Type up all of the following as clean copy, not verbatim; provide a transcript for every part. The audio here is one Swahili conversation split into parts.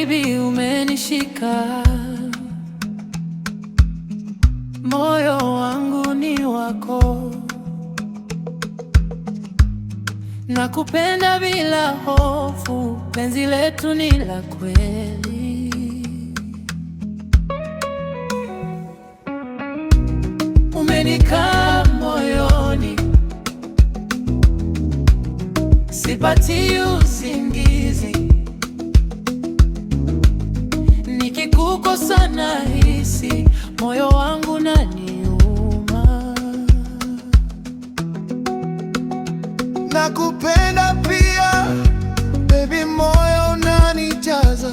baby, umenishika. Moyo wangu ni wako, nakupenda bila hofu, penzi letu ni la kweli. Umenikaa moyoni, sipati usingizi, nikikukosa nahisi moyo wangu unaniuma. Nakupenda pia baby, moyo unanijaza.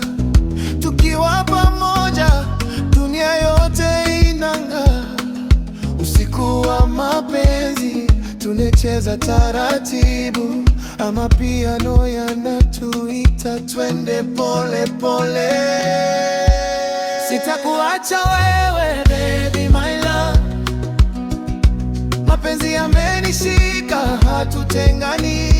Tukiwa pamoja dunia yote inang'aa. Usiku wa mapenzi tunacheza taratibu, ama piano yanatuita twende pole pole. Sitakuacha wewe baby, my love. Mapenzi yamenishika, hatutengani.